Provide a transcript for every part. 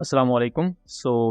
अस्सलाम वालेकुम।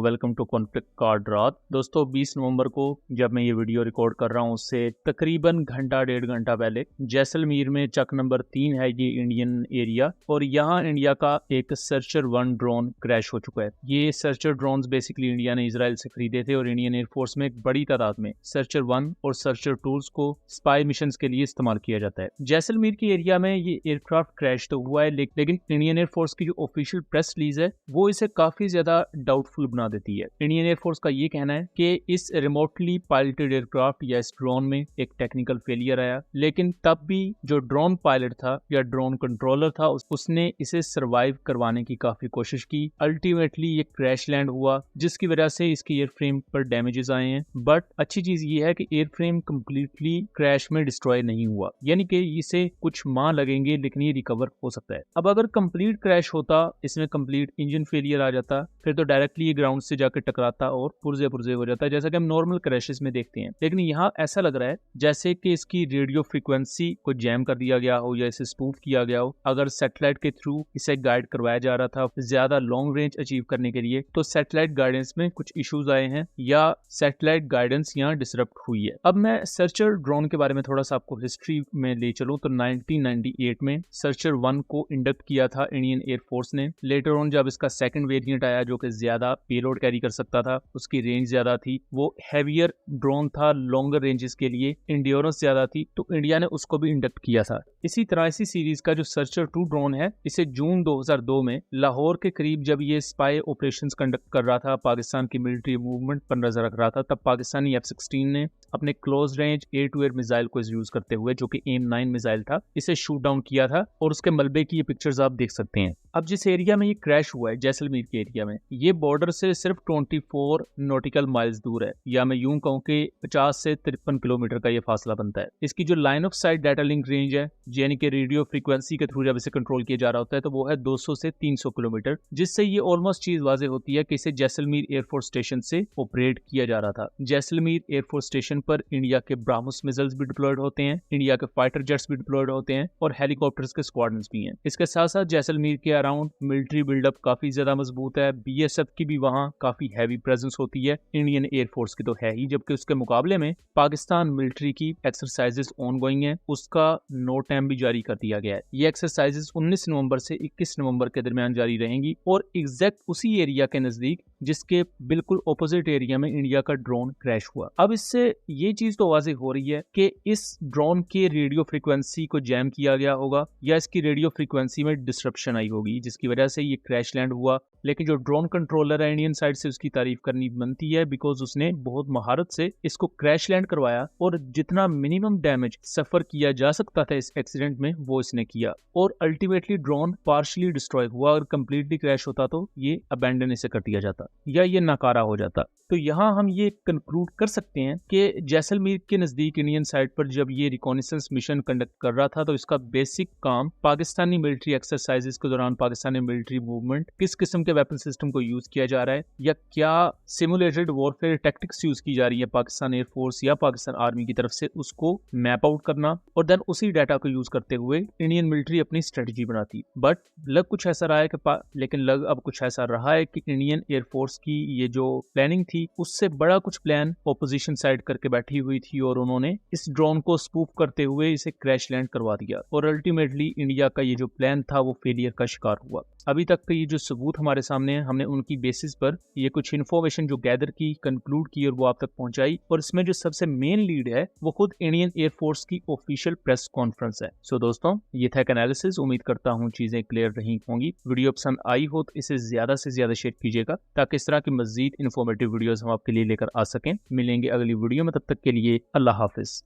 Welcome to conflict card रात। दोस्तों 20 नवंबर को जब मैं ये वीडियो रिकॉर्ड कर रहा हूँ उससे तकरीबन घंटा डेढ़ घंटा पहले जैसलमेर में चक नंबर 3 है ये इंडियन एरिया, और यहाँ इंडिया का एक सर्चर 1 ड्रोन क्रैश हो चुका है। ये सर्चर ड्रोन्स बेसिकली इंडिया ने इसराइल से खरीदे थे और इंडियन एयरफोर्स में एक बड़ी तादाद में सर्चर 1 और सर्चर टूल्स को स्पाई मिशन के लिए इस्तेमाल किया जाता है। जैसलमेर के एरिया में ये एयरक्राफ्ट क्रैश तो हुआ है, लेकिन इंडियन एयरफोर्स की जो ऑफिशियल प्रेस रिलीज है वो इसे काफी ज्यादा डाउटफुल बना देती है। इंडियन एयरफोर्स का ये कहना है कि इस रिमोटली पायलटेड एयरक्राफ्ट या इस ड्रोन में एक टेक्निकल फेलियर आया, लेकिन तब भी जो ड्रोन पायलट था या ड्रोन कंट्रोलर था उसने इसे सरवाइव करवाने की काफी कोशिश की। अल्टीमेटली ये क्रैश लैंड हुआ जिसकी वजह से इसकी एयरफ्रेम पर डैमेजेस आए हैं। बट अच्छी चीज ये है कि एयरफ्रेम कंप्लीटली क्रैश में डिस्ट्रॉय नहीं हुआ, यानी कि इसे कुछ माह लगेंगे लेकिन ये रिकवर हो सकता है। अब अगर कंप्लीट क्रैश होता, इसमें कंप्लीट इंजन फेलियर आ जाता, फिर तो डायरेक्टली ये ग्राउंड से जाकर टकराता और पुर्जे पुर्जे हो जाता है, जैसा कि हम नॉर्मल क्रैशेस में देखते हैं। लेकिन यहाँ ऐसा लग रहा है जैसे कि इसकी रेडियो फ्रीक्वेंसी को जैम कर दिया गया हो या इसे स्पूफ किया गया हो। अगर सैटेलाइट के थ्रू इसे गाइड करवाया जा रहा था ज्यादा लॉन्ग रेंज अचीव करने के लिए, तो सैटेलाइट गाइडेंस में कुछ इश्यूज आए हैं या सैटेलाइट गाइडेंस यहाँ डिसरप्ट हुई है। अब मैं सर्चर ड्रोन के बारे में थोड़ा सा आपको हिस्ट्री में ले चलूं तो 1998 में सर्चर 1 को इंडक्ट किया था इंडियन एयरफोर्स ने। लेटर ऑन जब इसका सेकंड वेरिएंट आया जो कि ज्यादा पेलोड कैरी कर सकता था, उसकी रेंज ज्यादा थी, वो हैवियर ड्रोन था लॉन्गर रेंजेस के लिए, इंड्योरेंस ज्यादा थी, तो इंडिया ने उसको भी इंडक्ट किया था। इसी तरह इसी सीरीज का जो सर्चर 2 ड्रोन है, इसे जून 2002 में लाहौर के करीब जब ये स्पाई ऑपरेशंस कंडक्ट कर रहा था, पाकिस्तान की मिलिट्री मूवमेंट पर नजर रख रहा था, तब पाकिस्तानी F-16 ने अपने close range air to air missile को यूज करते हुए, जो कि AIM-9 मिसाइल था, इसे शूट डाउन किया था और उसके मलबे की ये पिक्चर्स आप देख सकते हैं। अब जिस एरिया में ये क्रैश हुआ है जैसलमेर के एरिया में, ये बॉर्डर से सिर्फ 24 नॉटिकल माइल्स दूर है, या मैं यूं कहूं कि 50 से 53 किलोमीटर का ये फासला बनता है। इसकी जो line of site data link range है, यानी कि रेडियो फ्रीक्वेंसी के थ्रू जब इसे कंट्रोल किया जा रहा होता है, तो वो है 200 से 300 किलोमीटर, जिससे ये ऑलमोस्ट चीज वाजे होती है कि इसे जैसलमेर एयरफोर्स स्टेशन से ऑपरेट किया जा रहा था। जैसलमेर एयरफोर्स स्टेशन पर इंडिया के ब्राह्मोस मिसाइल्स भी डिप्लॉयड होते हैं, इंडिया के फाइटर जेट्स भी डिप्लॉयड होते हैं और हेलीकॉप्टर्स के स्क्वाड्रन्स भी हैं। इसके साथ साथ जैसलमेर के अराउंड मिलिट्री बिल्डअप काफी ज्यादा मजबूत है। BSF की भी वहाँ काफी हैवी प्रेजेंस होती है, इंडियन एयरफोर्स की तो है ही, जबकि उसके मुकाबले में पाकिस्तान मिलिट्री की एक्सरसाइजेस ऑनगोइंग है, उसका नोट टाइम भी जारी कर दिया गया है। ये एक्सरसाइजेस 19 नवंबर से 21 नवंबर के दरमियान जारी रहेंगी और एग्जैक्ट उसी एरिया के नजदीक जिसके बिल्कुल ऑपोजिट एरिया में इंडिया का ड्रोन क्रैश हुआ। अब इससे ये चीज तो वाज़ेह हो रही है कि इस ड्रोन के रेडियो फ्रीक्वेंसी को जैम किया गया होगा या इसकी रेडियो फ्रीक्वेंसी में डिस्ट्रप्शन आई होगी, जिसकी वजह से ये क्रैश लैंड हुआ। लेकिन जो ड्रोन कंट्रोलर है इंडियन साइड से, उसकी तारीफ करनी बनती है, बिकॉज उसने बहुत महारत से इसको क्रैश लैंड करवाया और जितना मिनिमम डैमेज सफर किया जा सकता था इस एक्सीडेंट में वो इसने किया, और अल्टीमेटली ड्रोन पार्शली डिस्ट्रॉय हुआ। अगर कंप्लीटली क्रैश होता तो ये अबैंडन इसे कर दिया जाता या ये नाकारा हो जाता। तो यहाँ हम ये कंक्लूड कर सकते हैं कि जैसलमेर के नजदीक इंडियन साइड पर जब ये रिकॉनिसेंस मिशन कंडक्ट कर रहा था, तो इसका बेसिक काम पाकिस्तानी मिलिट्री एक्सरसाइजेस के दौरान पाकिस्तानी मिलिट्री मूवमेंट, किस किस्म के वेपन सिस्टम को यूज किया जा रहा है या क्या सिमुलेटेड वॉरफेयर टैक्टिक्स यूज की जा रही है पाकिस्तान एयरफोर्स या पाकिस्तान आर्मी की तरफ से, उसको मैप आउट करना, और देन उसी डाटा को यूज करते हुए इंडियन मिलिट्री अपनी स्ट्रेटजी बनाती। बट लग कुछ ऐसा रहा है कि लग अब कुछ ऐसा रहा है कि इंडियन एयरफोर्स की ये जो प्लानिंग थी उससे बड़ा कुछ प्लान ऑपोजिशन साइड करके बैठी हुई थी और उन्होंने इस ड्रोन को स्पूफ करते हुए इसे क्रैश लैंड करवा दिया, और अल्टीमेटली इंडिया का ये जो प्लान था वो फेलियर का शिकार हुआ। अभी तक के ये जो सबूत हमारे सामने है, हमने उनकी बेसिस पर ये कुछ इन्फॉर्मेशन जो गैदर की, कंक्लूड की और वो आप तक पहुंचाई, और इसमें जो सबसे मेन लीड है वो खुद इंडियन एयरफोर्स की ऑफिशियल प्रेस कॉन्फ्रेंस है। सो दोस्तों, ये था एक एनालिसिस। उम्मीद करता हूँ चीजें क्लियर रही होंगी। वीडियो पसंद आई हो तो इसे ज्यादा से ज्यादा शेयर कीजिएगा ताकि इस तरह की मजीद इन्फॉर्मेटिव वीडियोस हम आपके लिए लेकर आ सकें। मिलेंगे अगली वीडियो में, तब तक के लिए अल्लाह हाफिज।